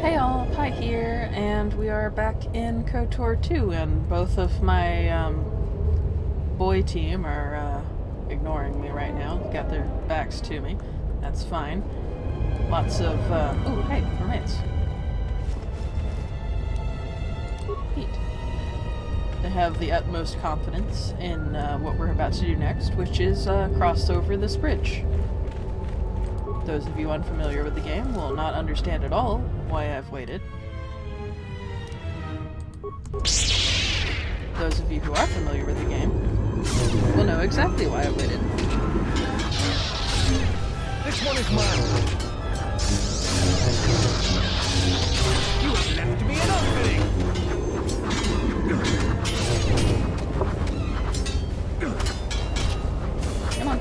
Hey all, Pi here, and we are back in KOTOR 2, and both of my boy team are ignoring me right now. Got their backs to me. That's fine. Lots of, oh, hey, remains. Neat. They have the utmost confidence in what we're about to do next, which is cross over this bridge. Those of you unfamiliar with the game will not understand at all why I've waited. Those of you who are familiar with the game will know exactly why I've waited. This one is mine. You have left me an opening. Come on.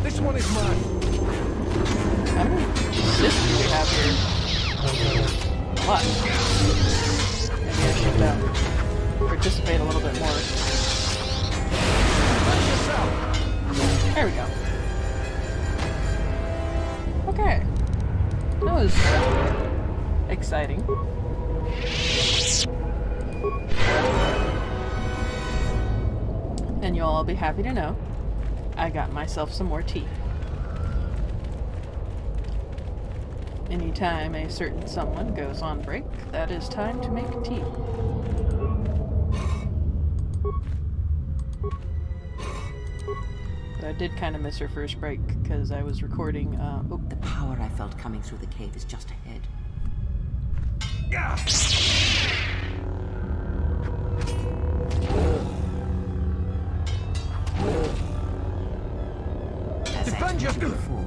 This one is mine. How many systems do we have here? A lot. Maybe I should participate a little bit more. There we go. Okay. That was exciting. And you'll all be happy to know I got myself some more tea. Anytime a certain someone goes on break, that is time to make tea. But I did kind of miss her first break because I was recording, The power I felt coming through the cave is just ahead. As I told you before,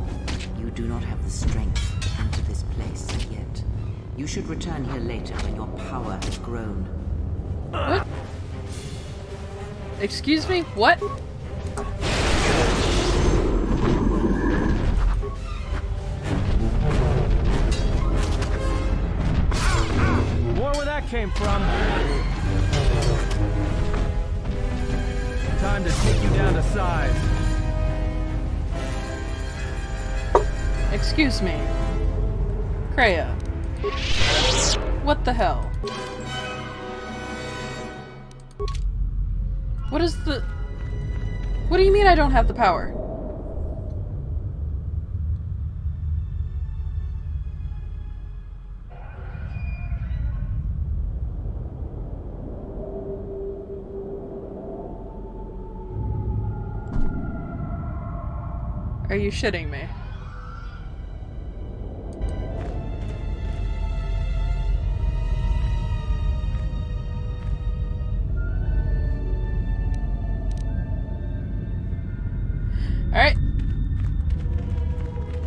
you do not have the strength to enter this place yet. You should return here later when your power has grown. What? Excuse me? What? More where that came from. Time to take you down to size. Excuse me. Kreia. What the hell? What is the... What do you mean I don't have the power? Are you shitting me? Alright.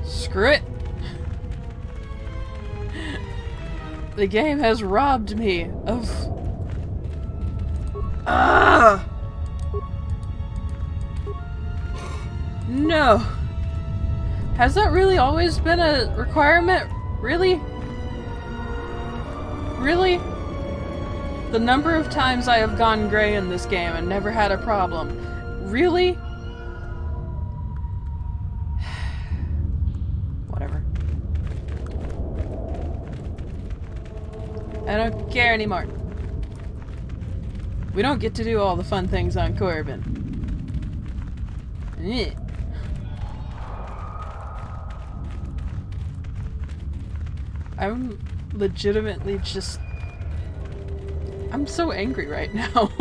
Screw it. The game has robbed me of... Ah! No. Has that really always been a requirement? Really? Really? The number of times I have gone gray in this game and never had a problem. Really? Whatever. I don't care anymore. We don't get to do all the fun things on Corbin. Eh. I'm legitimately just... I'm so angry right now.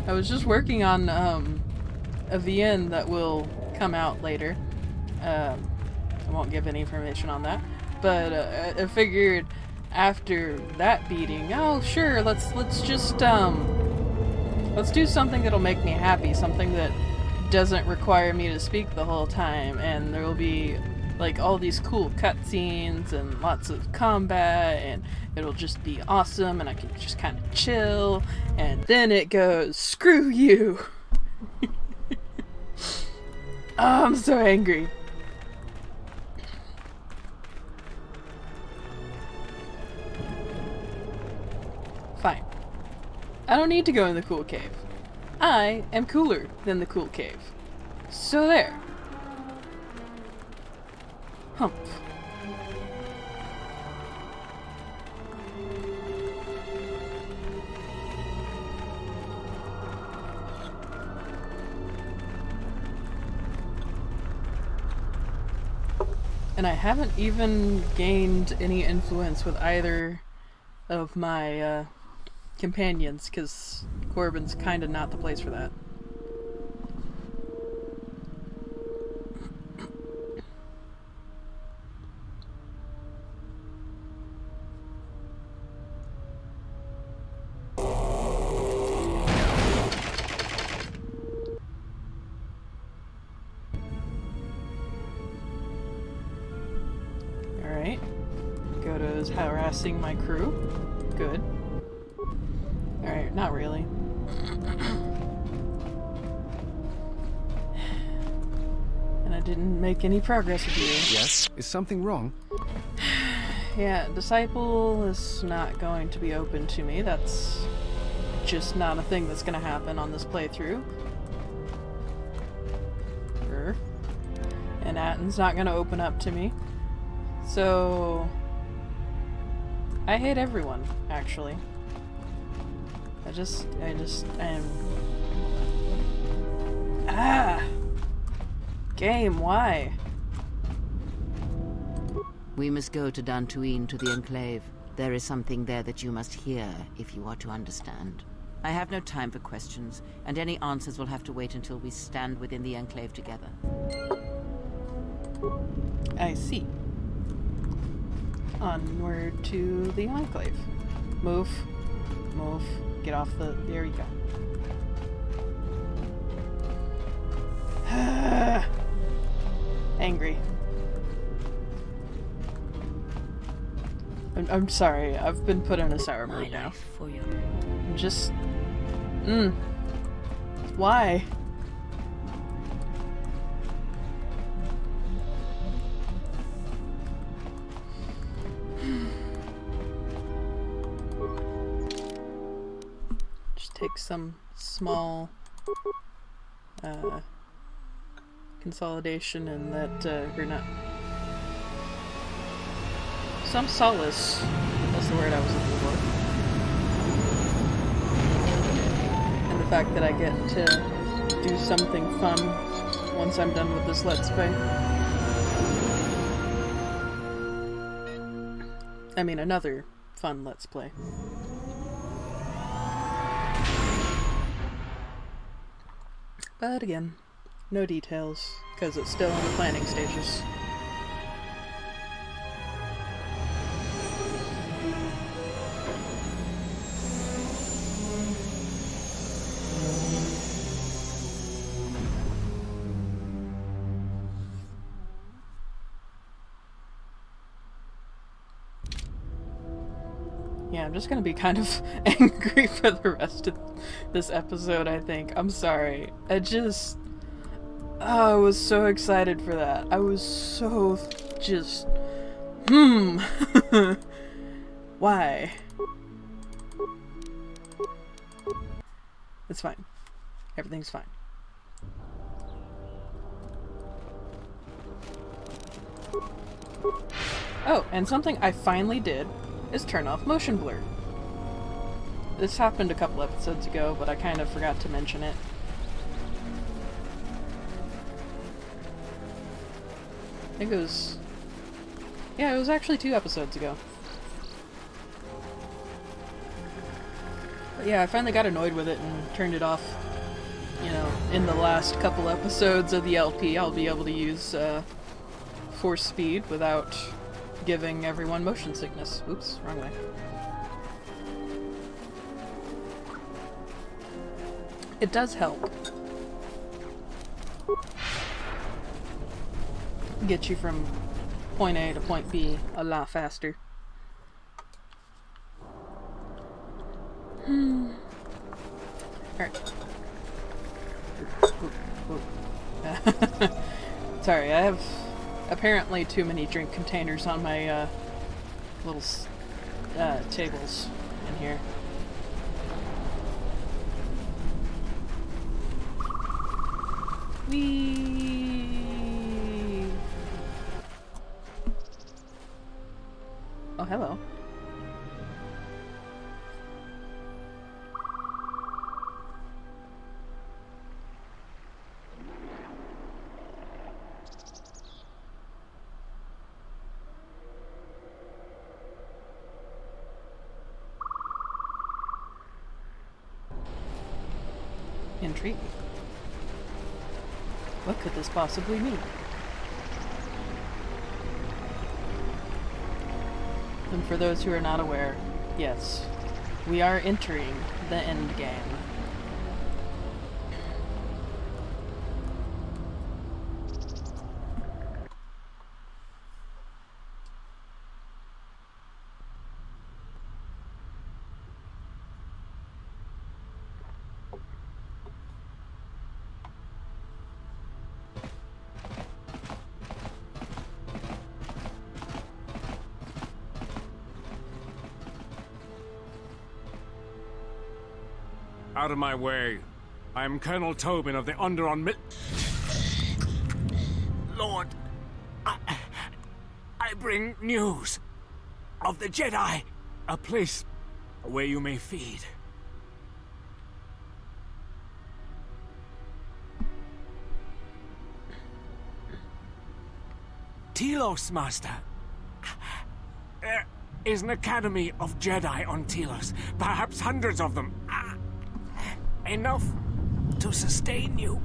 I was just working on a VN that will come out later. I won't give any information on that, but I figured after that beating, oh sure, let's just let's do something that'll make me happy, something that doesn't require me to speak the whole time, and there will be like all these cool cutscenes and lots of combat, and it'll just be awesome, and I can just kind of chill, and then it goes, screw you. Oh, I'm so angry. Fine. I don't need to go in the cool cave. I am cooler than the cool cave. So there. Humph. And I haven't even gained any influence with either of my companions, because Corbin's kind of not the place for that. Alright. Goto's harassing my crew. Good. Alright, not really. And I didn't make any progress with you. Yes? Is something wrong? Yeah, Disciple is not going to be open to me. That's just not a thing that's gonna happen on this playthrough. And Atten's not gonna open up to me. So I hate everyone, actually. I am... Ah! Game, why? We must go to Dantooine, to the Enclave. There is something there that you must hear if you are to understand. I have no time for questions, and any answers will have to wait until we stand within the Enclave together. I see. Onward to the Enclave. Move. Move. Get off the... There you go. Angry. I'm sorry. I've been put in a sour mood now. For you. I'm just... Why? Just take some small consolidation and that or not some solace. That's the word I was looking for. And the fact that I get to do something fun once I'm done with this Let's Play. I mean, another fun Let's Play. But again, no details, because it's still in the planning stages. Yeah, I'm just gonna be kind of angry for the rest of this episode, I think. I'm sorry. I was so excited for that. I was so just... Why? It's fine. Everything's fine. Oh, and something I finally did is turn off motion blur. This happened a couple episodes ago, but I kind of forgot to mention it. I think it was... Yeah, it was actually 2 episodes ago. But yeah, I finally got annoyed with it and turned it off. You know, in the last couple episodes of the LP, I'll be able to use force speed without giving everyone motion sickness. Oops, wrong way. It does help. Get you from point A to point B a lot faster. Alright. Sorry, I have apparently too many drink containers on my little tables in here. hello. Intriguing. What could this possibly mean? And for those who are not aware, yes, we are entering the end game. Out of my way. I am Colonel Tobin of the Underon Lord, I bring news of the Jedi. A place where you may feed. Telos, Master. There is an academy of Jedi on Telos. Perhaps hundreds of them. Enough to sustain you.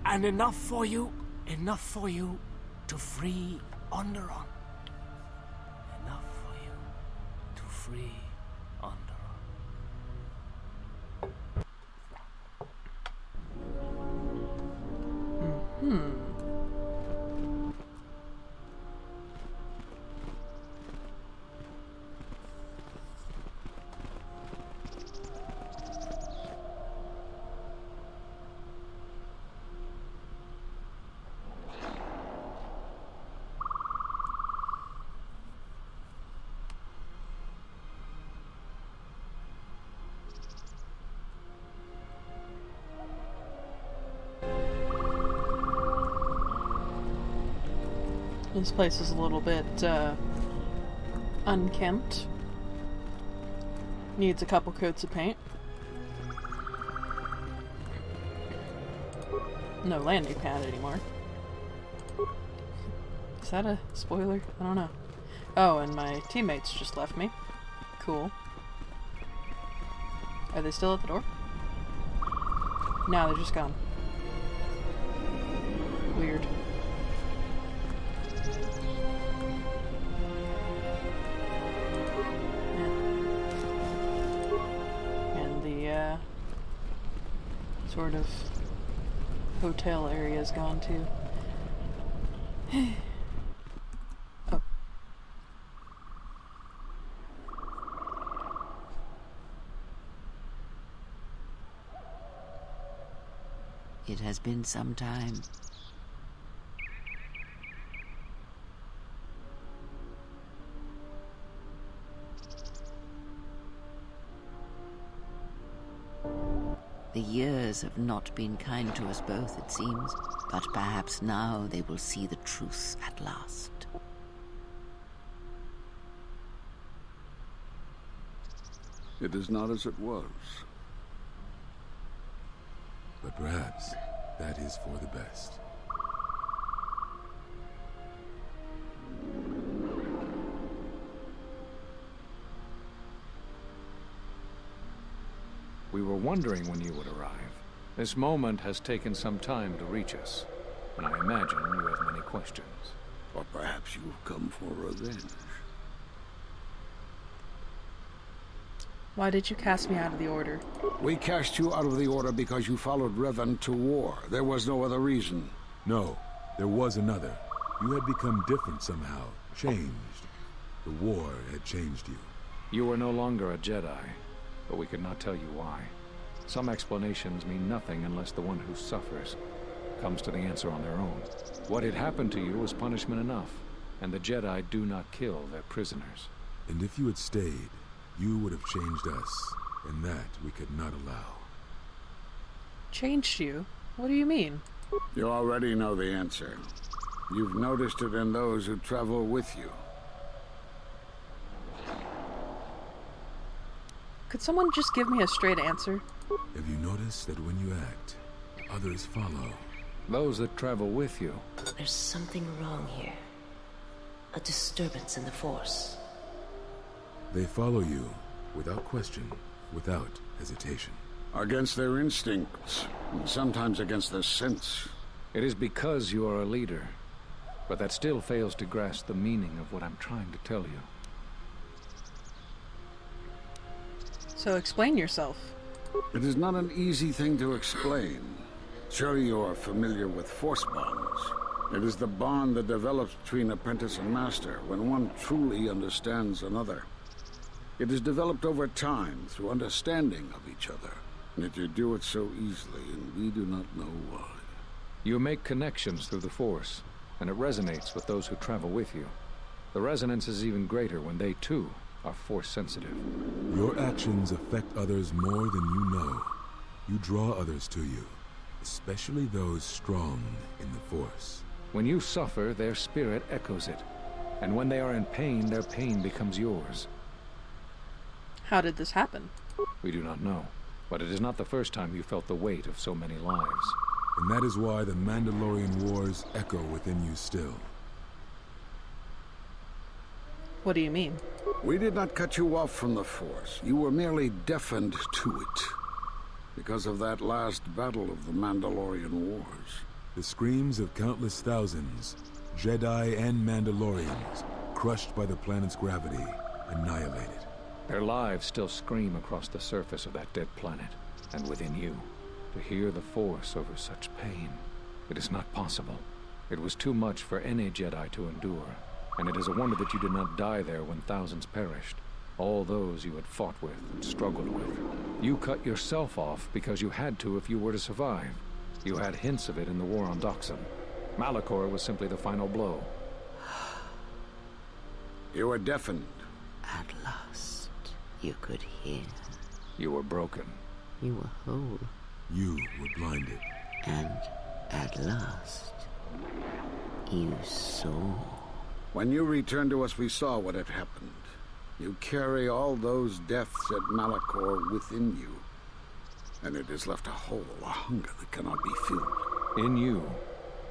And enough for you to free Onderon. Enough for you to free Onderon. This place is a little bit, unkempt. Needs a couple coats of paint. No landing pad anymore. Is that a spoiler? I don't know. Oh, and my teammates just left me. Cool. Are they still at the door? No, they're just gone. Weird. Sort of hotel area is gone too. Oh. It has been some time. The years have not been kind to us both, it seems, but perhaps now they will see the truth at last. It is not as it was. But perhaps that is for the best. We were wondering when you would arrive. This moment has taken some time to reach us, and I imagine you have many questions. Or perhaps you've come for revenge. Why did you cast me out of the Order? We cast you out of the Order because you followed Revan to war. There was no other reason. No, there was another. You had become different somehow, changed. The war had changed you. You are no longer a Jedi, but we could not tell you why. Some explanations mean nothing unless the one who suffers comes to the answer on their own. What had happened to you was punishment enough, and the Jedi do not kill their prisoners. And if you had stayed, you would have changed us, and that we could not allow. Changed you? What do you mean? You already know the answer. You've noticed it in those who travel with you. Could someone just give me a straight answer? Have you noticed that when you act, others follow? Those that travel with you. There's something wrong here. A disturbance in the Force. They follow you without question, without hesitation. Against their instincts, and sometimes against their sense. It is because you are a leader. But that still fails to grasp the meaning of what I'm trying to tell you. So explain yourself. It is not an easy thing to explain. Surely you are familiar with force bonds. It is the bond that develops between apprentice and master when one truly understands another. It is developed over time through understanding of each other. Yet you do it so easily, and we do not know why. You make connections through the Force, and it resonates with those who travel with you. The resonance is even greater when they, too, are Force-sensitive. Your actions affect others more than you know. You draw others to you, especially those strong in the Force. When you suffer, their spirit echoes it. And when they are in pain, their pain becomes yours. How did this happen? We do not know, but it is not the first time you felt the weight of so many lives. And that is why the Mandalorian Wars echo within you still. What do you mean? We did not cut you off from the Force. You were merely deafened to it. Because of that last battle of the Mandalorian Wars. The screams of countless thousands, Jedi and Mandalorians, crushed by the planet's gravity, annihilated. Their lives still scream across the surface of that dead planet, and within you. To hear the Force over such pain, it is not possible. It was too much for any Jedi to endure, and it is a wonder that you did not die there when thousands perished. All those you had fought with and struggled with. You cut yourself off because you had to if you were to survive. You had hints of it in the war on Doxon. Malachor was simply the final blow. You were deafened. At last, you could hear. You were broken. You were whole. You were blinded. And at last, you saw. When you returned to us, we saw what had happened. You carry all those deaths at Malachor within you. And it has left a hole, a hunger that cannot be filled. In you,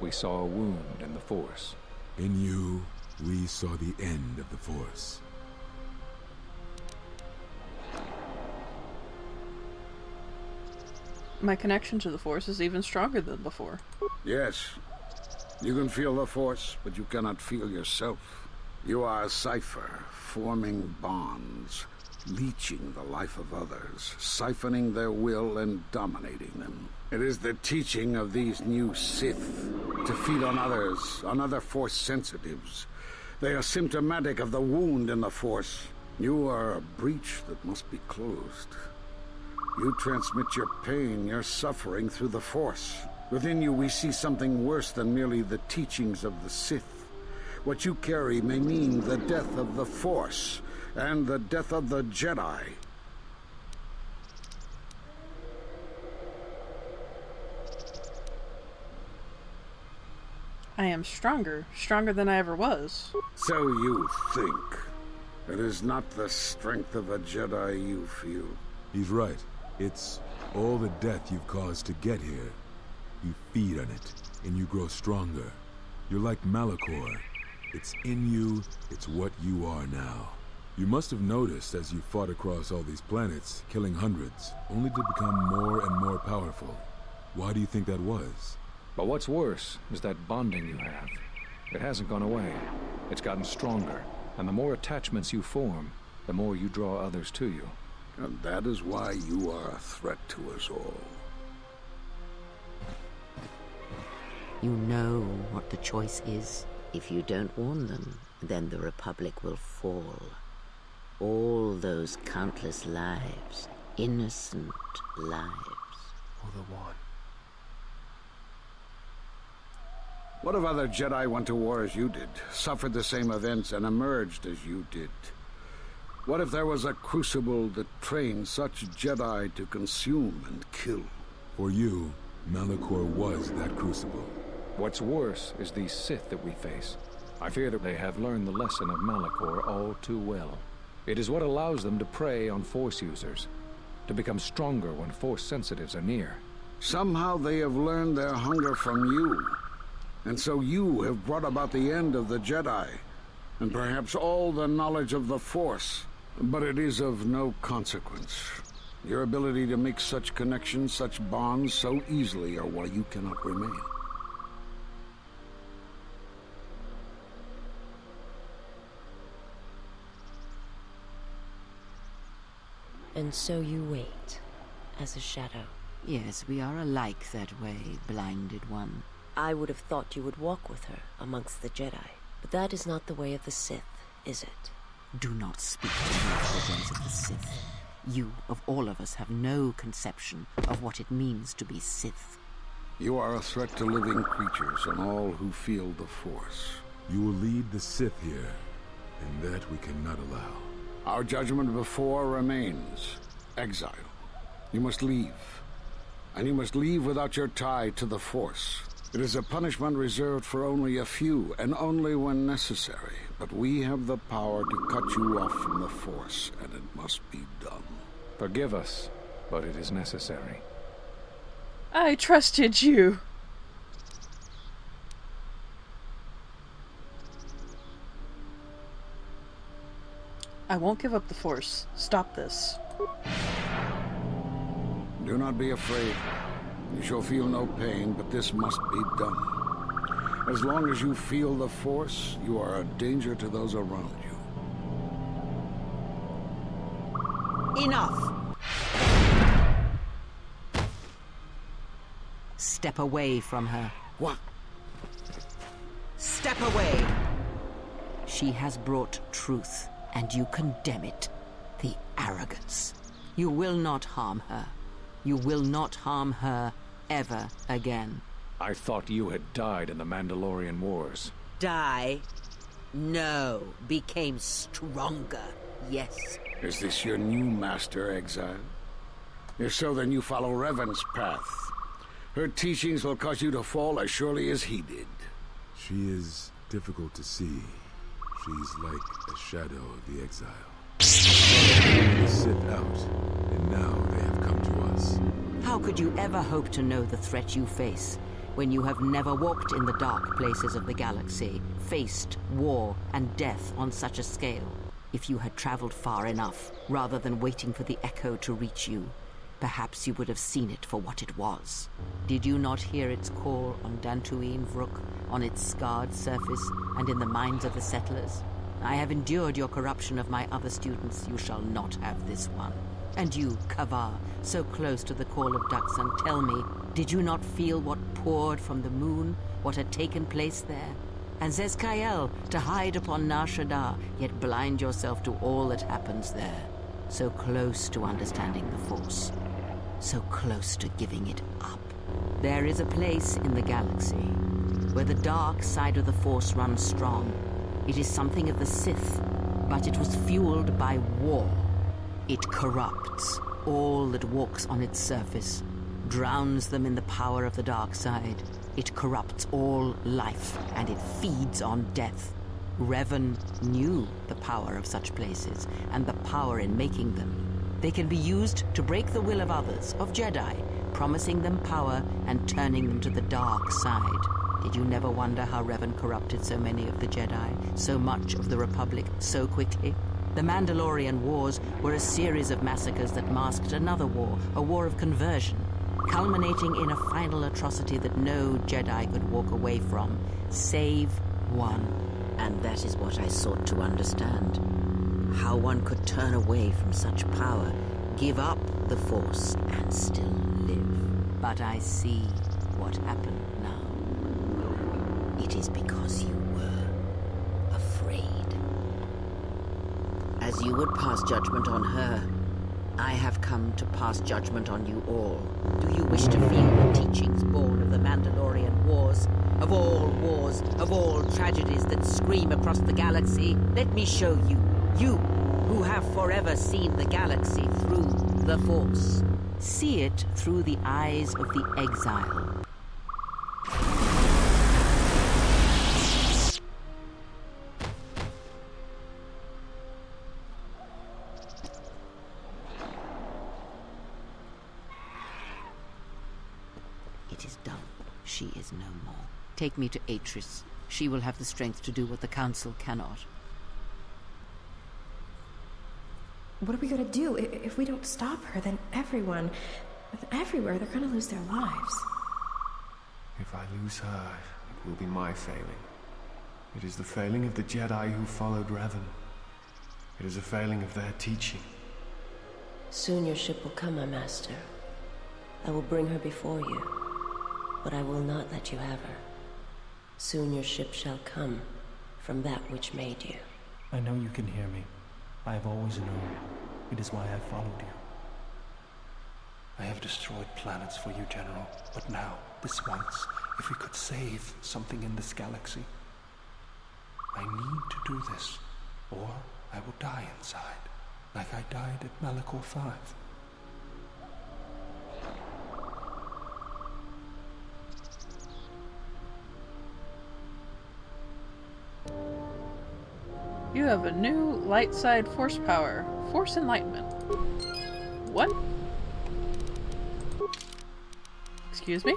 we saw a wound in the Force. In you, we saw the end of the Force. My connection to the Force is even stronger than before. Yes. You can feel the Force, but you cannot feel yourself. You are a cipher, forming bonds, leeching the life of others, siphoning their will and dominating them. It is the teaching of these new Sith to feed on others, on other Force sensitives. They are symptomatic of the wound in the Force. You are a breach that must be closed. You transmit your pain, your suffering through the Force. Within you we see something worse than merely the teachings of the Sith. What you carry may mean the death of the Force, and the death of the Jedi. I am stronger than I ever was. So you think. It is not the strength of a Jedi you feel. He's right. It's all the death you've caused to get here. You feed on it, and you grow stronger. You're like Malachor. It's in you, it's what you are now. You must have noticed as you fought across all these planets, killing hundreds, only to become more and more powerful. Why do you think that was? But what's worse is that bonding you have. It hasn't gone away. It's gotten stronger, and the more attachments you form, the more you draw others to you. And that is why you are a threat to us all. You know what the choice is. If you don't warn them, then the Republic will fall. All those countless lives, innocent lives. Or the one. What if other Jedi went to war as you did, suffered the same events, and emerged as you did? What if there was a crucible that trained such Jedi to consume and kill? For you, Malachor was that crucible. What's worse is these Sith that we face. I fear that they have learned the lesson of Malachor all too well. It is what allows them to prey on Force users, to become stronger when Force sensitives are near. Somehow they have learned their hunger from you. And so you have brought about the end of the Jedi, and perhaps all the knowledge of the Force. But it is of no consequence. Your ability to make such connections, such bonds so easily are why you cannot remain. And so you wait, as a shadow. Yes, we are alike that way, blinded one. I would have thought you would walk with her amongst the Jedi. But that is not the way of the Sith, is it? Do not speak to me of the ways of the Sith. You, of all of us, have no conception of what it means to be Sith. You are a threat to living creatures and all who feel the Force. You will lead the Sith here, and that we cannot allow. Our judgment before remains. Exile. You must leave. And you must leave without your tie to the Force. It is a punishment reserved for only a few, and only when necessary. But we have the power to cut you off from the Force, and it must be done. Forgive us, but it is necessary. I trusted you. I won't give up the Force. Stop this. Do not be afraid. You shall feel no pain, but this must be done. As long as you feel the Force, you are a danger to those around you. Enough! Step away from her. What? Step away! She has brought truth, and you condemn it. The arrogance. You will not harm her. You will not harm her ever again. I thought you had died in the Mandalorian Wars. Die? No. Became stronger. Yes. Is this your new master, Exile? If so, then you follow Revan's path. Her teachings will cause you to fall as surely as he did. She is difficult to see. She's like a shadow of the Exile. The Sith out, and now they have come to us. How could you ever hope to know the threat you face when you have never walked in the dark places of the galaxy, faced war and death on such a scale? If you had traveled far enough, rather than waiting for the echo to reach you, perhaps you would have seen it for what it was. Did you not hear its call on Dantooine Vrook, on its scarred surface, and in the minds of the settlers? I have endured your corruption of my other students. You shall not have this one. And you, Kavar, so close to the call of Daxan, tell me, did you not feel what poured from the moon, what had taken place there? And Zezkael, to hide upon Nar Shaddaa, yet blind yourself to all that happens there. So close to understanding the Force. So close to giving it up. There is a place in the galaxy where the dark side of the Force runs strong. It is something of the Sith, but it was fueled by war. It corrupts all that walks on its surface, drowns them in the power of the dark side. It corrupts all life, and it feeds on death. Revan knew the power of such places, and the power in making them. They can be used to break the will of others, of Jedi, promising them power and turning them to the dark side. Did you never wonder how Revan corrupted so many of the Jedi, so much of the Republic, so quickly? The Mandalorian Wars were a series of massacres that masked another war, a war of conversion, culminating in a final atrocity that no Jedi could walk away from, save one. And that is what I sought to understand. How one could turn away from such power, give up the Force, and still live. But I see what happened now. It is because you were afraid. As you would pass judgment on her, I have come to pass judgment on you all. Do you wish to feel the teachings born of the Mandalorian Wars? Of all tragedies that scream across the galaxy? Let me show you. You, who have forever seen the galaxy through the Force. See it through the eyes of the Exile. It is done. She is no more. Take me to Atris. She will have the strength to do what the Council cannot. What are we gonna do? If we don't stop her, then everyone, everywhere, they're gonna lose their lives. If I lose her, it will be my failing. It is the failing of the Jedi who followed Revan. It is a failing of their teaching. Soon your ship will come, my master. I will bring her before you, but I will not let you have her. Soon your ship shall come from that which made you. I know you can hear me. I have always known. It is why I followed you. I have destroyed planets for you, General. But now, this once, if we could save something in this galaxy, I need to do this, or I will die inside, like I died at Malachor 5. You have a new light side force power. Force Enlightenment. What? Excuse me?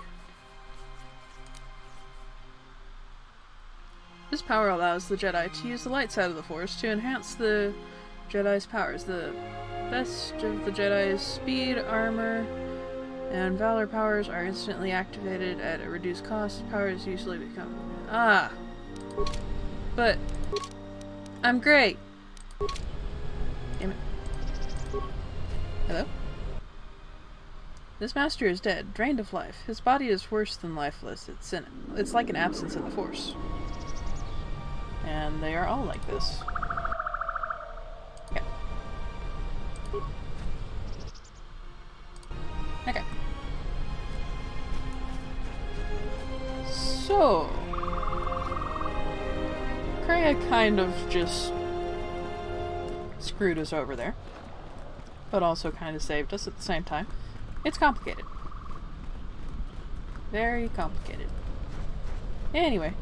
This power allows the Jedi to use the light side of the Force to enhance the Jedi's powers. The best of the Jedi's speed, armor, and valor powers are instantly activated at a reduced cost. Powers usually become... Ah! But... I'm great! Damn it. Hello? This master is dead, drained of life. His body is worse than lifeless. It's like an absence in the Force. And they are all like this. Okay. Okay. So... Kreia kind of just screwed us over there. But also kind of saved us at the same time. It's complicated. Very complicated. Anyway.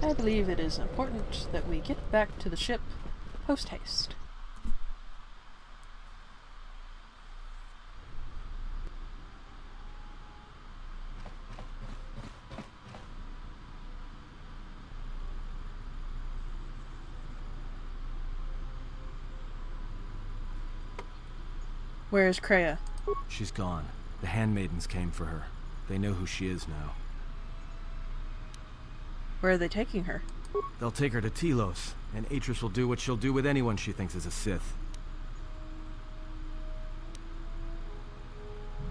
I believe it is important that we get back to the ship post-haste. Where is Kreia? She's gone. The handmaidens came for her. They know who she is now. Where are they taking her? They'll take her to Telos, and Atris will do what she'll do with anyone she thinks is a Sith.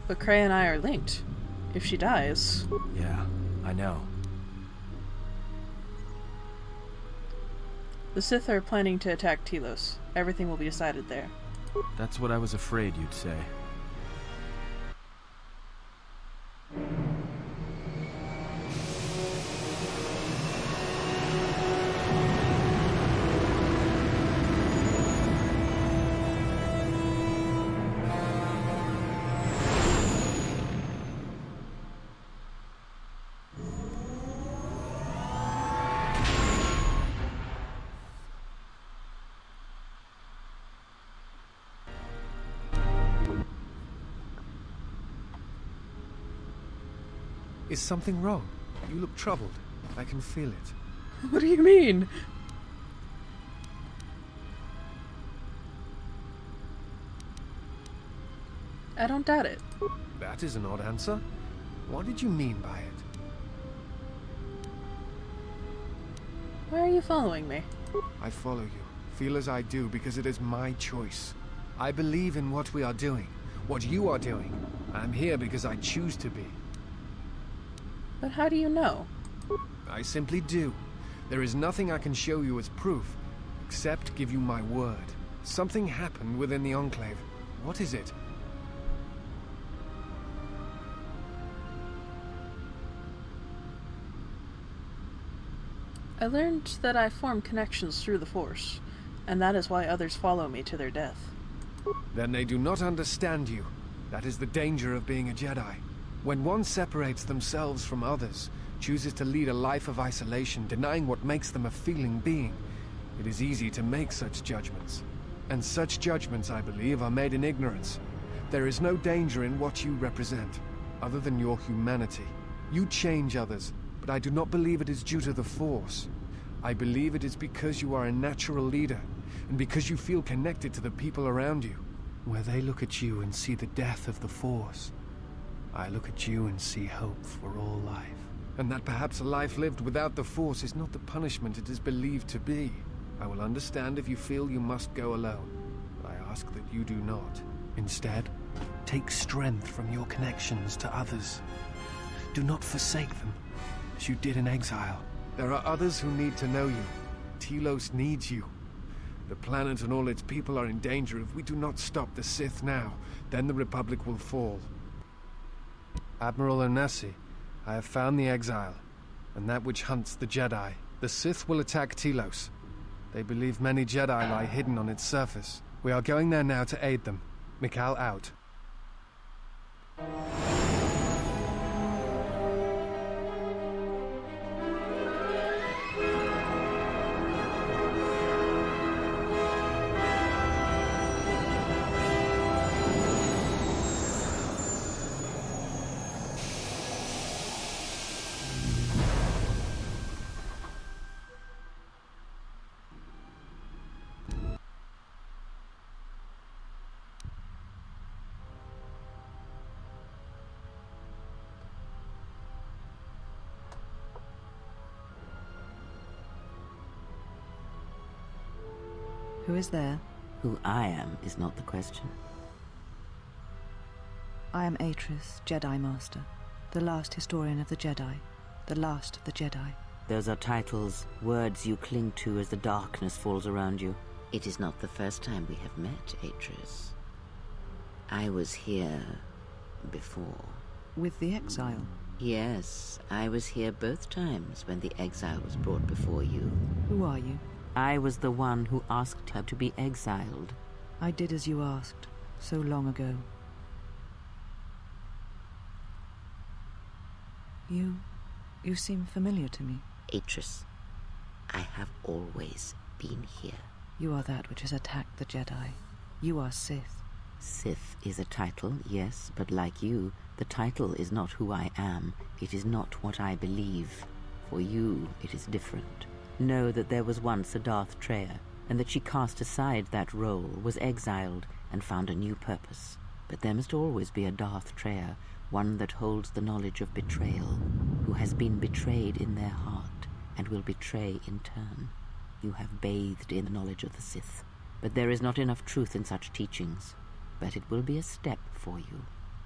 But Kreia and I are linked. If she dies... Yeah, I know. The Sith are planning to attack Telos. Everything will be decided there. That's what I was afraid you'd say. Is something wrong? You look troubled. I can feel it. What do you mean? I don't doubt it. That is an odd answer. What did you mean by it? Why are you following me? I follow you. Feel as I do because it is my choice. I believe in what we are doing. What you are doing. I'm here because I choose to be. But how do you know? I simply do. There is nothing I can show you as proof, except give you my word. Something happened within the Enclave. What is it? I learned that I form connections through the Force, and that is why others follow me to their death. Then they do not understand you. That is the danger of being a Jedi. When one separates themselves from others, chooses to lead a life of isolation, denying what makes them a feeling being, it is easy to make such judgments. And such judgments, I believe, are made in ignorance. There is no danger in what you represent, other than your humanity. You change others, but I do not believe it is due to the Force. I believe it is because you are a natural leader, and because you feel connected to the people around you. Where they look at you and see the death of the Force, I look at you and see hope for all life. And that perhaps a life lived without the Force is not the punishment it is believed to be. I will understand if you feel you must go alone, but I ask that you do not. Instead, take strength from your connections to others. Do not forsake them, as you did in exile. There are others who need to know you. Telos needs you. The planet and all its people are in danger if we do not stop the Sith now. Then the Republic will fall. Admiral Onasi, I have found the exile, and that which hunts the Jedi. The Sith will attack Telos. They believe many Jedi lie hidden on its surface. We are going there now to aid them. Mikal out. Who is there? Who I am is not the question. I am Atris, Jedi Master, the last historian of the Jedi, the last of the Jedi. Those are titles, words you cling to as the darkness falls around you. It is not the first time we have met, Atris. I was here before. With the exile? Yes, I was here both times when the exile was brought before you. Who are you? I was the one who asked her to be exiled. I did as you asked, so long ago. You seem familiar to me. Atris, I have always been here. You are that which has attacked the Jedi. You are Sith. Sith is a title, yes, but like you, the title is not who I am. It is not what I believe. For you, it is different. Know that there was once a Darth Treya, and that she cast aside that role, was exiled, and found a new purpose. But there must always be a Darth Treya, one that holds the knowledge of betrayal, who has been betrayed in their heart, and will betray in turn. You have bathed in the knowledge of the Sith, but there is not enough truth in such teachings. But it will be a step for you.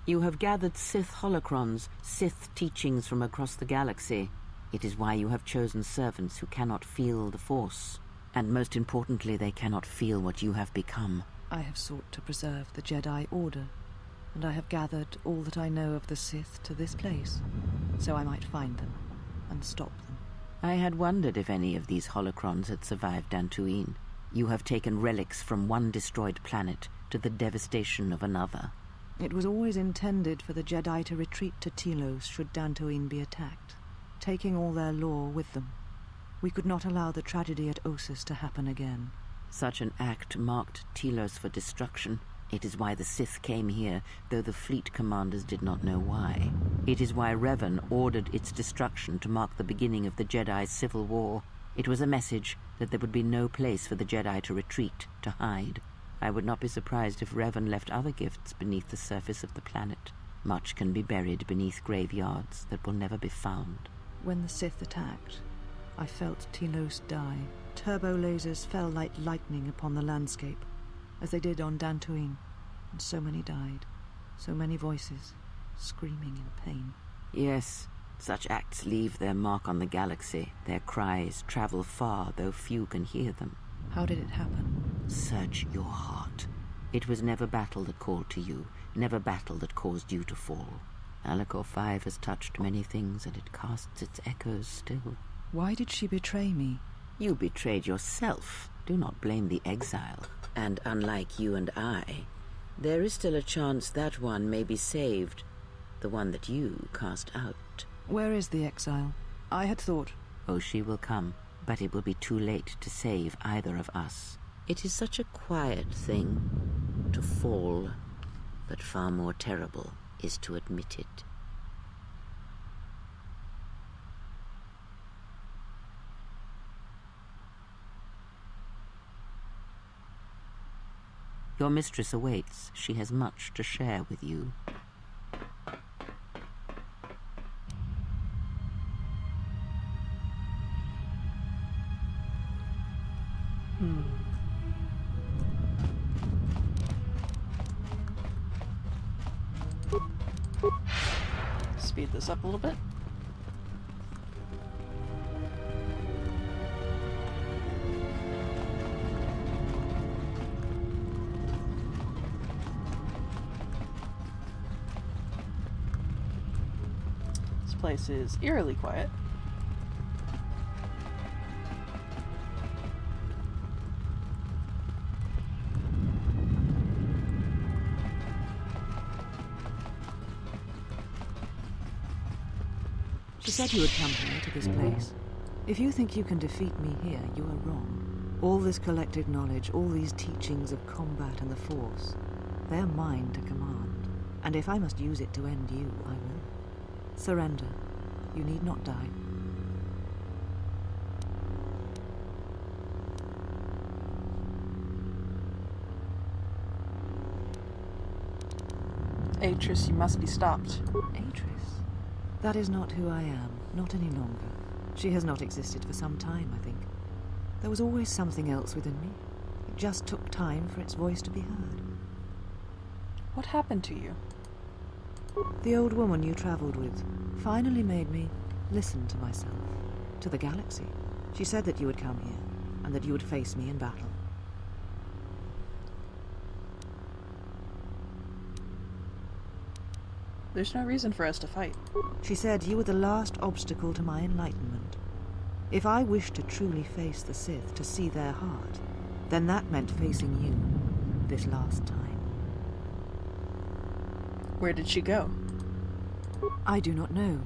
You have gathered Sith holocrons, Sith teachings from across the galaxy. It is why you have chosen servants who cannot feel the Force. And most importantly, they cannot feel what you have become. I have sought to preserve the Jedi Order, and I have gathered all that I know of the Sith to this place, so I might find them and stop them. I had wondered if any of these holocrons had survived Dantooine. You have taken relics from one destroyed planet to the devastation of another. It was always intended for the Jedi to retreat to Telos should Dantooine be attacked, taking all their lore with them. We could not allow the tragedy at Ossus to happen again. Such an act marked Telos for destruction. It is why the Sith came here, though the fleet commanders did not know why. It is why Revan ordered its destruction to mark the beginning of the Jedi's civil war. It was a message that there would be no place for the Jedi to retreat, to hide. I would not be surprised if Revan left other gifts beneath the surface of the planet. Much can be buried beneath graveyards that will never be found. When the Sith attacked, I felt Telos die. Turbo lasers fell like lightning upon the landscape, as they did on Dantooine, and so many died. So many voices, screaming in pain. Yes, such acts leave their mark on the galaxy. Their cries travel far, though few can hear them. How did it happen? Search your heart. It was never battle that called to you, never battle that caused you to fall. Alacor 5 has touched many things, and it casts its echoes still. Why did she betray me? You betrayed yourself. Do not blame the exile. And unlike you and I, there is still a chance that one may be saved. The one that you cast out. Where is the exile? I had thought... Oh, she will come, but it will be too late to save either of us. It is such a quiet thing to fall. but far more terrible is to admit it. Your mistress awaits. She has much to share with you. Speed this up a little bit. This place is eerily quiet. She said you would come here to this place. If you think you can defeat me here, you are wrong. All this collected knowledge, all these teachings of combat and the Force, they are mine to command. And if I must use it to end you, I will. Surrender. You need not die. Atris, you must be stopped. Atris? That is not who I am, not any longer. She has not existed for some time, I think. There was always something else within me. It just took time for its voice to be heard. What happened to you? The old woman you traveled with finally made me listen to myself, to the galaxy. She said that you would come here, and that you would face me in battle. There's no reason for us to fight. She said you were the last obstacle to my enlightenment. If I wished to truly face the Sith, to see their heart, then that meant facing you this last time. Where did she go? I do not know,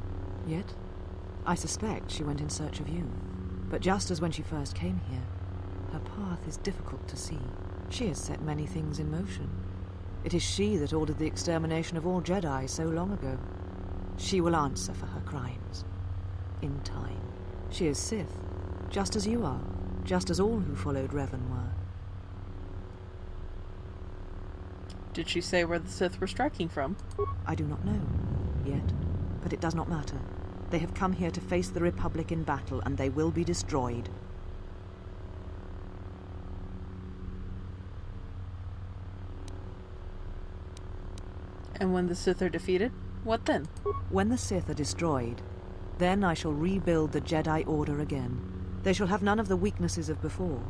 yet. I suspect she went in search of you. But just as when she first came here, her path is difficult to see. She has set many things in motion. It is she that ordered the extermination of all Jedi so long ago. She will answer for her crimes. In time. She is Sith, just as you are, just as all who followed Revan were. Did she say where the Sith were striking from? I do not know, yet. But it does not matter. They have come here to face the Republic in battle, and they will be destroyed. And when the Sith are defeated, what then? When the Sith are destroyed, then I shall rebuild the Jedi Order again. They shall have none of the weaknesses of before.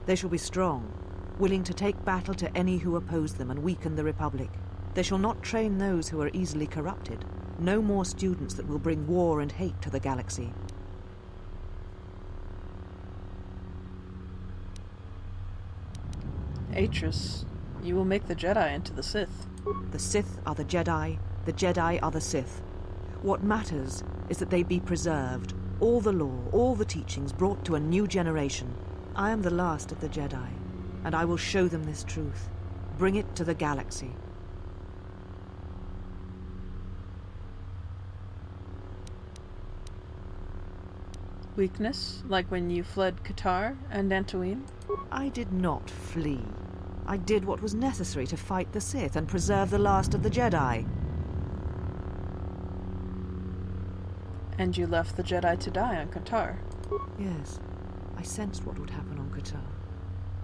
They shall be strong, willing to take battle to any who oppose them and weaken the Republic. They shall not train those who are easily corrupted. No more students that will bring war and hate to the galaxy. Atris, you will make the Jedi into the Sith. The Sith are the Jedi are the Sith. What matters is that they be preserved, all the lore, all the teachings brought to a new generation. I am the last of the Jedi, and I will show them this truth. Bring it to the galaxy. Weakness, like when you fled KOTOR and Dantooine? I did not flee. I did what was necessary to fight the Sith and preserve the last of the Jedi. And you left the Jedi to die on KOTOR? Yes. I sensed what would happen on KOTOR.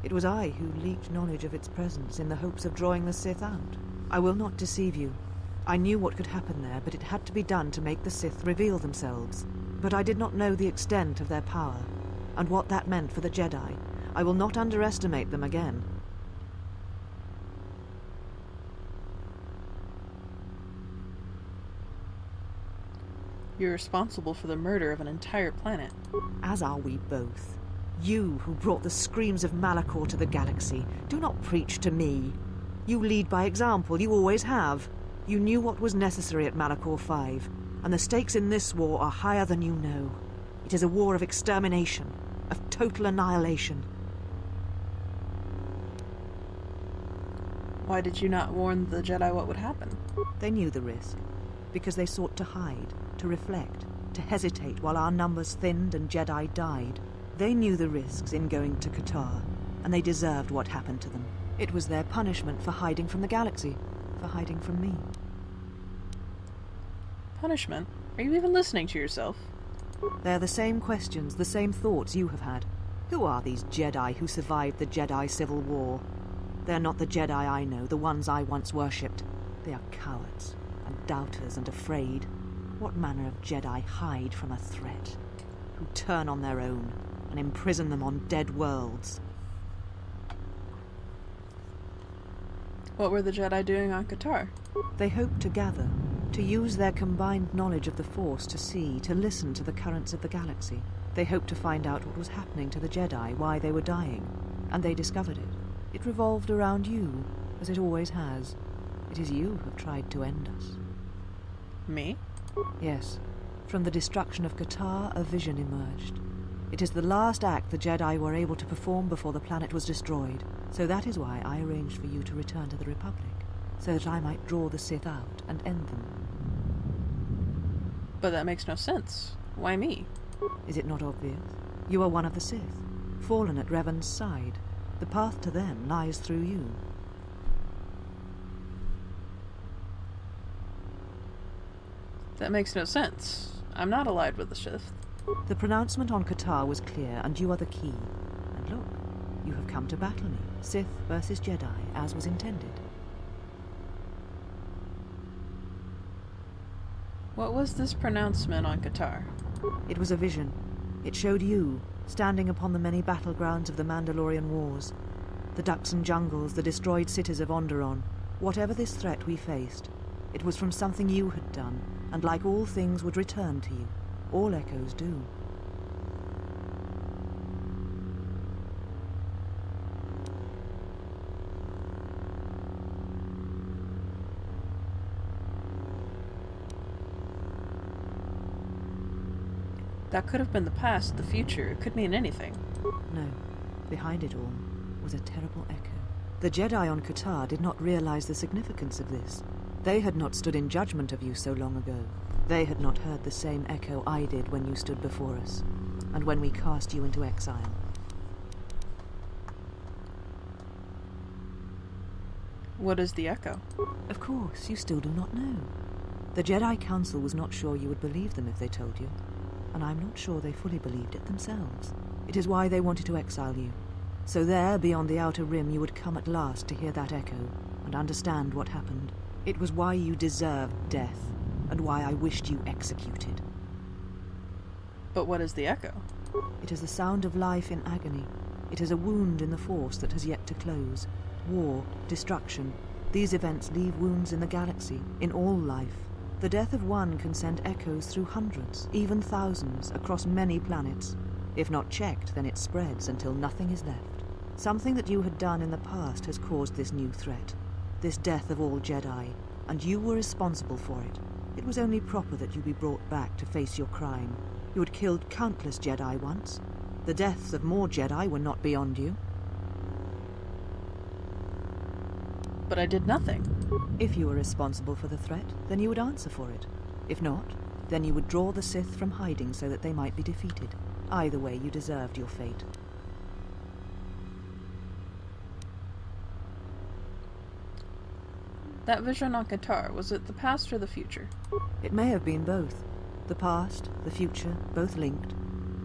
It was I who leaked knowledge of its presence in the hopes of drawing the Sith out. I will not deceive you. I knew what could happen there, but it had to be done to make the Sith reveal themselves. But I did not know the extent of their power, and what that meant for the Jedi. I will not underestimate them again. You're responsible for the murder of an entire planet. As are we both. You, who brought the screams of Malachor to the galaxy, do not preach to me. You lead by example, you always have. You knew what was necessary at Malachor 5, and the stakes in this war are higher than you know. It is a war of extermination, of total annihilation. Why did you not warn the Jedi what would happen? They knew the risk, because they sought to hide, to reflect, to hesitate while our numbers thinned and Jedi died. They knew the risks in going to KOTOR, and they deserved what happened to them. It was their punishment for hiding from the galaxy, for hiding from me. Punishment? Are you even listening to yourself? They're the same questions, the same thoughts you have had. Who are these Jedi who survived the Jedi Civil War? They're not the Jedi I know, the ones I once worshipped. They are cowards, and doubters, and afraid. What manner of Jedi hide from a threat? Who turn on their own, and imprison them on dead worlds? What were the Jedi doing on KOTOR? They hoped to gather, to use their combined knowledge of the Force to see, to listen to the currents of the galaxy. They hoped to find out what was happening to the Jedi, why they were dying, and they discovered it. It revolved around you, as it always has. It is you who have tried to end us. Me? Yes. From the destruction of KOTOR, a vision emerged. It is the last act the Jedi were able to perform before the planet was destroyed. So that is why I arranged for you to return to the Republic, so that I might draw the Sith out and end them. But that makes no sense. Why me? Is it not obvious? You are one of the Sith, fallen at Revan's side. The path to them lies through you. That makes no sense. I'm not allied with the Sith. The pronouncement on KOTOR was clear, and you are the key. And look, you have come to battle me, Sith versus Jedi, as was intended. What was this pronouncement on KOTOR? It was a vision. It showed you, standing upon the many battlegrounds of the Mandalorian Wars. The Duxan jungles, the destroyed cities of Onderon. Whatever this threat we faced, it was from something you had done, and like all things would return to you. All echoes do. That could have been the past, the future. It could mean anything. No. Behind it all was a terrible echo. The Jedi on KOTOR did not realize the significance of this. They had not stood in judgment of you so long ago. They had not heard the same echo I did when you stood before us, and when we cast you into exile. What is the echo? Of course, you still do not know. The Jedi Council was not sure you would believe them if they told you, and I'm not sure they fully believed it themselves. It is why they wanted to exile you. So there, beyond the Outer Rim, you would come at last to hear that echo, and understand what happened. It was why you deserved death, and why I wished you executed. But what is the echo? It is the sound of life in agony. It is a wound in the Force that has yet to close. War, destruction, these events leave wounds in the galaxy, in all life. The death of one can send echoes through hundreds, even thousands, across many planets. If not checked, then it spreads until nothing is left. Something that you had done in the past has caused this new threat, this death of all Jedi, and you were responsible for it. It was only proper that you be brought back to face your crime. You had killed countless Jedi once. The deaths of more Jedi were not beyond you. But I did nothing. If you were responsible for the threat, then you would answer for it. If not, then you would draw the Sith from hiding so that they might be defeated. Either way, you deserved your fate. That vision on KOTOR, was it the past or the future? It may have been both. The past, the future, both linked.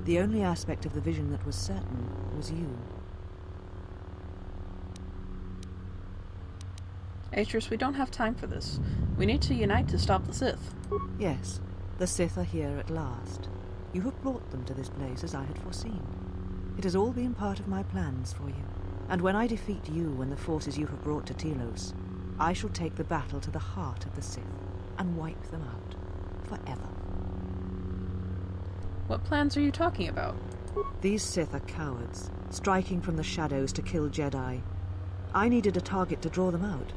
The only aspect of the vision that was certain was you. Atris, we don't have time for this. We need to unite to stop the Sith. Yes, the Sith are here at last. You have brought them to this place as I had foreseen. It has all been part of my plans for you. And when I defeat you and the forces you have brought to Telos, I shall take the battle to the heart of the Sith and wipe them out forever. What plans are you talking about? These Sith are cowards, striking from the shadows to kill Jedi. I needed a target to draw them out,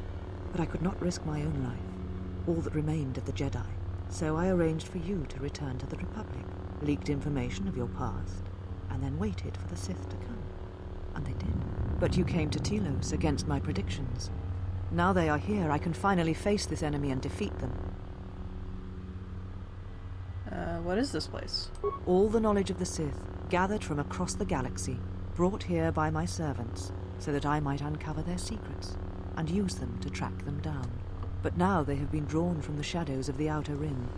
but I could not risk my own life, all that remained of the Jedi. So I arranged for you to return to the Republic, leaked information of your past, and then waited for the Sith to come. And they did. But you came to Telos against my predictions. Now they are here, I can finally face this enemy and defeat them. What is this place? All the knowledge of the Sith, gathered from across the galaxy, brought here by my servants, so that I might uncover their secrets, and use them to track them down. But now they have been drawn from the shadows of the Outer Rim,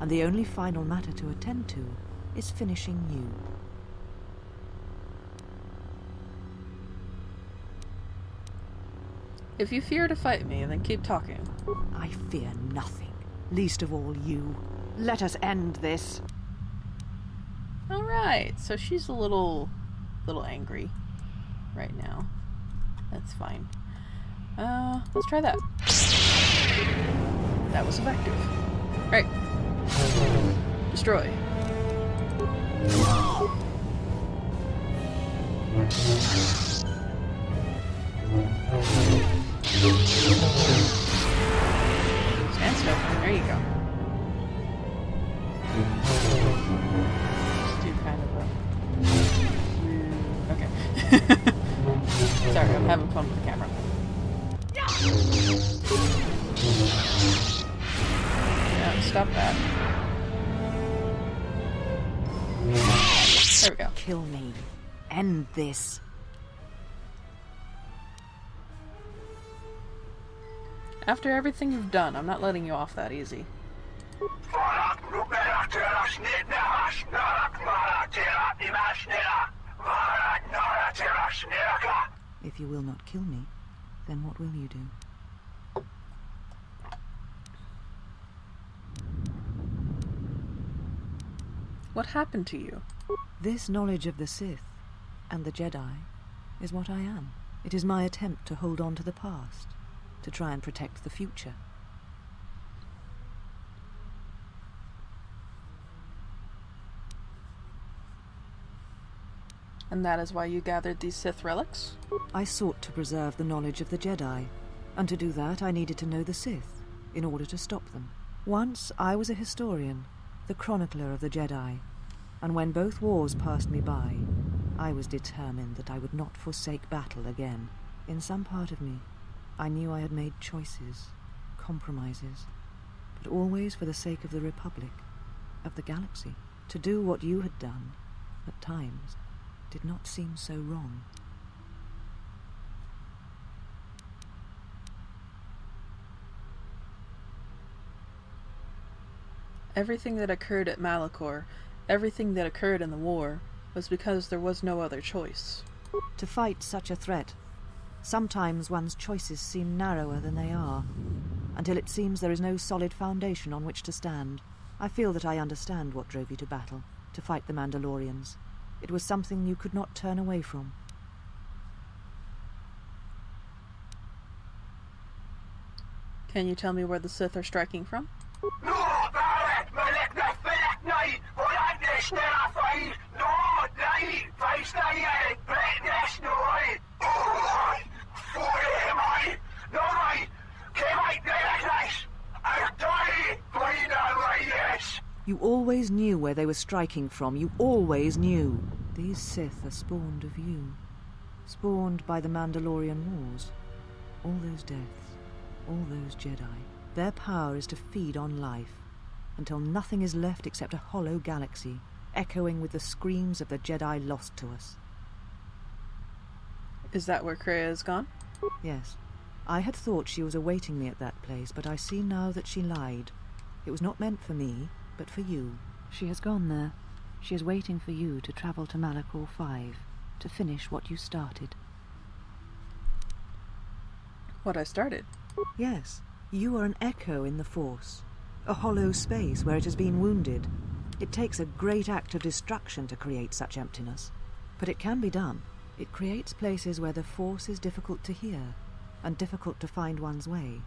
and the only final matter to attend to is finishing you. If you fear to fight me, then keep talking. I fear nothing, least of all you. Let us end this. Alright, so she's a little angry right now. That's fine. Let's try that. That was effective. Right. Destroy. Stand still. There you go. Let's do kind of a... Okay. Sorry, I'm having fun with the camera. Yeah, stop that. There we go. Kill me. End this. After everything you've done, I'm not letting you off that easy. If you will not kill me, then what will you do? What happened to you? This knowledge of the Sith and the Jedi is what I am. It is my attempt to hold on to the past, to try and protect the future. And that is why you gathered these Sith relics? I sought to preserve the knowledge of the Jedi, and to do that I needed to know the Sith, in order to stop them. Once I was a historian, the chronicler of the Jedi, and when both wars passed me by, I was determined that I would not forsake battle again. In some part of me, I knew I had made choices, compromises, but always for the sake of the Republic, of the galaxy. To do what you had done, at times, did not seem so wrong. Everything that occurred at Malachor, everything that occurred in the war, was because there was no other choice. To fight such a threat, sometimes one's choices seem narrower than they are, until it seems there is no solid foundation on which to stand. I feel that I understand what drove you to battle, to fight the Mandalorians. It was something you could not turn away from. Can you tell me where the Sith are striking from? You always knew where they were striking from. You always knew. These Sith are spawned of you. Spawned by the Mandalorian Wars. All those deaths. All those Jedi. Their power is to feed on life, until nothing is left except a hollow galaxy, echoing with the screams of the Jedi lost to us. Is that where Kreia is gone? Yes. I had thought she was awaiting me at that place, but I see now that she lied. It was not meant for me, but for you. She has gone there. She is waiting for you to travel to Malachor 5, to finish what you started. What I started? Yes. You are an echo in the Force. A hollow space where it has been wounded. It takes a great act of destruction to create such emptiness. But it can be done. It creates places where the Force is difficult to hear, and difficult to find one's way.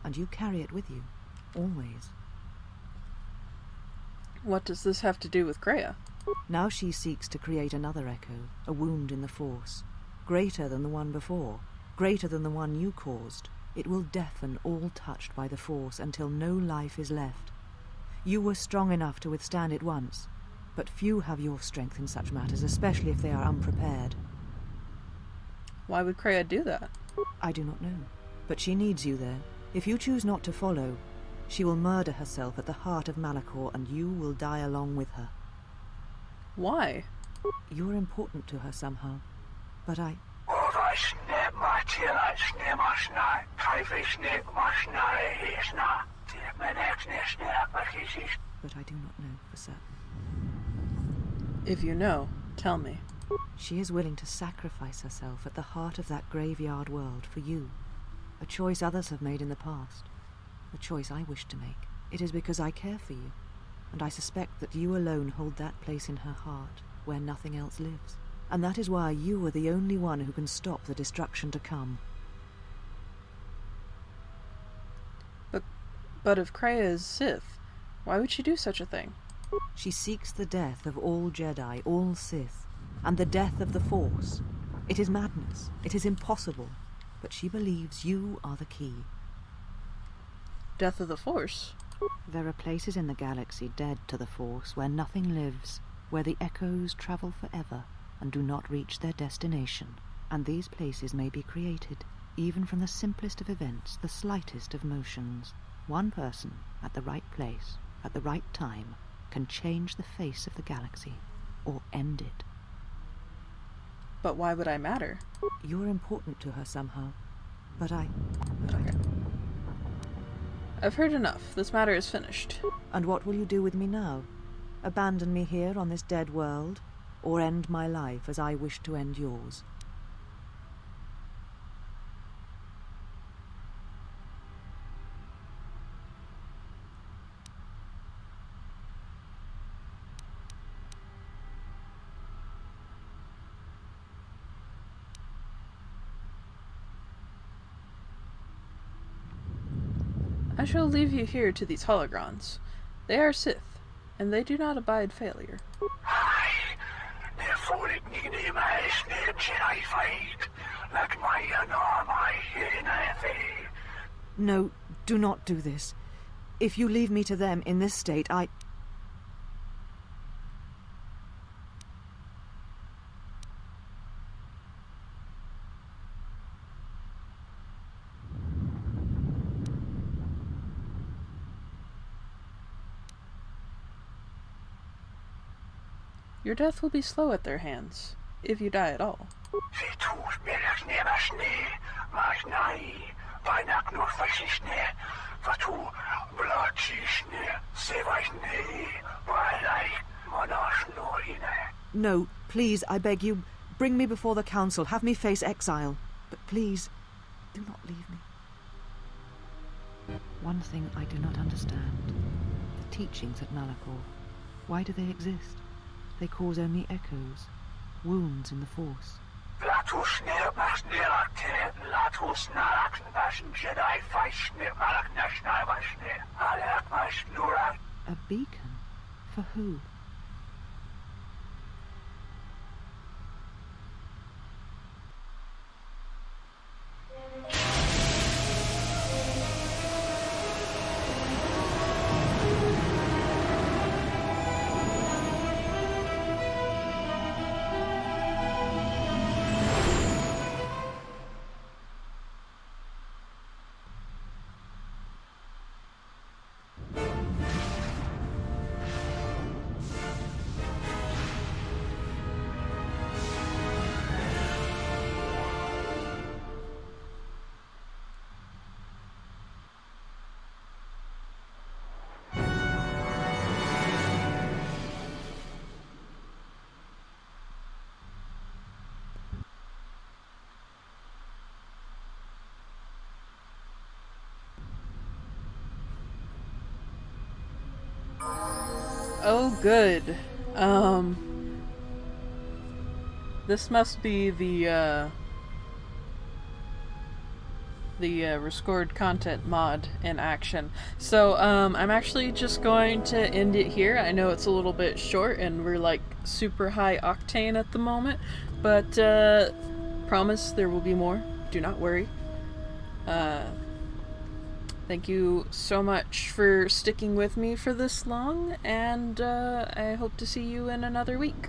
And you carry it with you. Always. What does this have to do with Kreia? Now she seeks to create another echo, a wound in the Force. Greater than the one before. Greater than the one you caused. It will deafen all touched by the Force until no life is left. You were strong enough to withstand it once, but few have your strength in such matters, especially if they are unprepared. Why would Kreia do that? I do not know. But she needs you there. If you choose not to follow, she will murder herself at the heart of Malachor, and you will die along with her. Why? You're important to her somehow, but I... But I do not know for certain. If you know, tell me. She is willing to sacrifice herself at the heart of that graveyard world for you. A choice others have made in the past. A choice I wish to make. It is because I care for you, and I suspect that you alone hold that place in her heart where nothing else lives. And that is why you are the only one who can stop the destruction to come. But if Kreia is Sith, why would she do such a thing? She seeks the death of all Jedi, all Sith, and the death of the Force. It is madness. It is impossible. But she believes you are the key. Death of the Force? There are places in the galaxy dead to the Force where nothing lives, where the echoes travel forever and do not reach their destination. And these places may be created, even from the simplest of events, the slightest of motions. One person, at the right place, at the right time, can change the face of the galaxy, or end it. But why would I matter? You're important to her somehow, but I... Okay. I've heard enough. This matter is finished. And what will you do with me now? Abandon me here on this dead world, or end my life as I wish to end yours? I shall leave you here to these hologrons. They are Sith, and they do not abide failure. No, do not do this. If you leave me to them in this state, I... Your death will be slow at their hands, if you die at all. No, please, I beg you, bring me before the council, have me face exile. But please, do not leave me. One thing I do not understand. The teachings at Malachor. Why do they exist? They cause only echoes, wounds in the Force. A beacon? For who? Oh, good. This must be the Rescored content mod in action. So, I'm actually just going to end it here. I know it's a little bit short and we're like super high octane at the moment, but promise there will be more. Do not worry. Thank you so much for sticking with me for this long, and I hope to see you in another week.